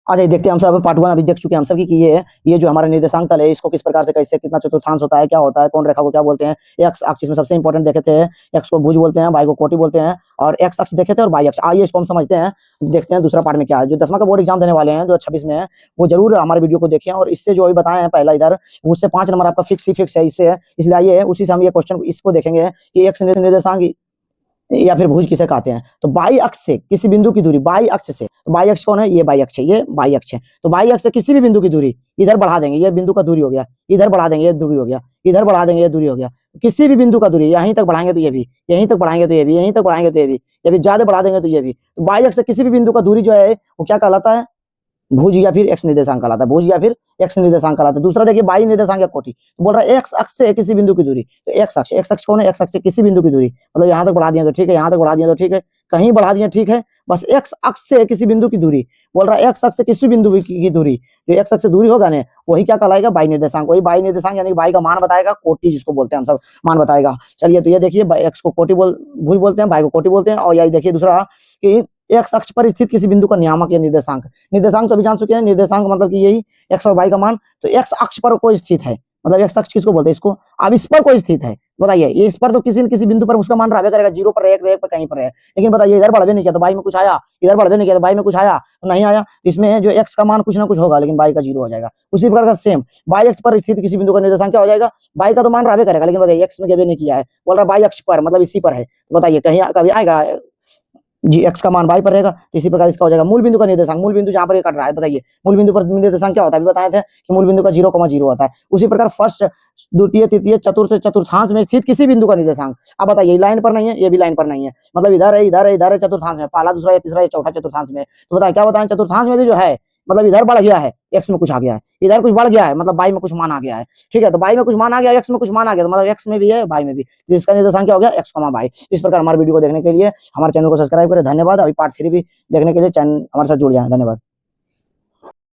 अच्छा ये देखते हैं हम सब पार्ट वन अभी देख चुके हैं हम सब की ये जो हमारा निर्देशांक तल है इसको किस प्रकार से कैसे कितना चतुर्थांश होता है, क्या होता है, कौन रेखा को क्या बोलते हैं। एक्स अक्ष में सबसे इंपॉर्टेंट देखे थे, एक्स को भुज बोलते हैं, वाई को कोटि बोलते हैं, और एक्स अक्ष देखे थे और वाई अक्ष। आइए इसको हम समझते हैं, देखते हैं दूसरा पार्ट में क्या है। जो 10वां का बोर्ड एग्जाम देने वाले हैं 2026 में है, वो जरूर हमारे वीडियो को देखें, और इससे जो अभी बताए हैं पहला इधर उससे 5 नंबर आपका फिक्स ही फिक्स है इससे, इसलिए आइए उसी से हम ये क्वेश्चन इसको देखेंगे कि एक्स निर्देशांक या फिर भुज किसे कहते हैं। तो बाई अक्ष से किसी बिंदु की दूरी, बाई अक्ष से, तो बाई अक्ष कौन है, ये बाई अक्ष है, ये बाई अक्ष है। तो बाई अक्ष से किसी भी बिंदु की दूरी इधर बढ़ा देंगे, ये बिंदु का दूरी हो गया, इधर बढ़ा देंगे ये दूरी हो गया, इधर बढ़ा देंगे ये दूरी हो गया। किसी भी बिंदु का दूरी यहीं तक बढ़ाएंगे तो ये भी, यहीं तक बढ़ाएंगे तो ये भी, यहीं तक बढ़ाएंगे तो ये भी ज्यादा बढ़ा देंगे तो ये भी। तो बाई अक्ष से किसी भी बिंदु का दूरी जो है वो क्या कहलाता है, भुज या फिर एक्स निर्देशांक कहलाता है, भुज या फिर एक्स निर्देशांक कहलाता है। दूसरा देखिए बाई निर्देशांक या कोटि, तो बोल रहा है एक्स अक्ष से किसी बिंदु की दूरी, तो एक्स अक्ष कौन है, एक्स अक्ष से किसी बिंदु की दूरी, मतलब यहाँ तक बढ़ा दिया तो ठीक है, यहाँ तक बढ़ा दिया तो ठीक है, कहीं बढ़ा दिया ठीक है, बस एक्स अक्ष से किसी बिंदु की दूरी, बोल रहा है एक्स अक्ष से किसी बिंदु की दूरी, जो एक्स अक्ष से दूरी होगा ना वही क्या कहलाएगा, बाई निर्देशांक। वही बाई निर्देशांक यानी बाई का मान बताएगा, कोटि जिसको बोलते हैं हम सब मान बताएगा। चलिए तो ये देखिए एक्स को कोटि भुज बोलते हैं, बाई को कोटि बोलते हैं। और यही देखिए दूसरा कि एक्स अक्ष पर स्थित किसी बिंदु का नियामक या निर्देशांक, निर्देशांक तो अभी जान चुके हैं, निर्देशांक मतलब कि यही एक्स और वाई का मान। तो एक्स अक्ष पर कोई स्थित है, मतलब एक्स अक्ष किसको बोलते हैं इसको, अब इस पर कोई स्थित है, बताइए ये इस पर तो किसी न किसी बिंदु पर उसका मान रहबे करेगा, 0 पर एक पर कहीं पर है। लेकिन बताइए इधर बढ़वे नहीं किया तो बाई में कुछ आया, इधर बढ़वे नहीं किया तो बाई में कुछ आया, तो नहीं आया, इसमें जो एक्स का मान कुछ ना कुछ होगा लेकिन बाई का 0 हो जाएगा। उसी प्रकार का सेम बाई अक्ष पर स्थित किसी बिंदु का निर्देशांक क्या हो जाएगा, बाई का तो मान रहबे करेगा, लेकिन बताइए एक्स में गेबे नहीं किया है, बोल रहा बाई अक्ष पर मतलब इसी पर है, तो बताइए कहीं कभी आएगा जी एक्स का मान वाई पर रहेगा। तो इसी प्रकार इसका हो जाएगा मूल बिंदु का निर्देशांक, मूल बिंदु जहां पर ये कट रहा है, बताइए मूल बिंदु पर निर्देशांक क्या होता है, अभी बताए थे कि मूल बिंदु का 0,0 होता है। उसी प्रकार फर्स्ट द्वितीय तृतीय चतुर्थ चतुर्थांश में स्थित किसी बिंदु का निर्देशांक, अब बताइए लाइन पर नहीं है, ये भी लाइन पर नहीं है, मतलब इधर है इधर है इधर है, चतुर्थांश में पहला दूसरा या तीसरा या चौथा चतुर्थांश में। तो बताए क्या बताएं, चतुर्थांश में जो है मतलब इधर बढ़ गया है, एक्स में कुछ आ गया है, इधर कुछ बढ़ गया है मतलब बाई में कुछ मान आ गया है, ठीक है। तो बाई में कुछ मान आ गया, एक्स में कुछ मान आ गया, तो मतलब एक्स में भी है बाई में भी, जिसका निर्देशांक क्या हो गया, एक्स बाई। इस प्रकार हमारे वीडियो को देखने के लिए हमारे चैनल को सब्सक्राइब करें, धन्यवाद। अभी पार्ट 3 भी देखने के लिए चैनल हमारे साथ जुड़ जाए, धन्यवाद।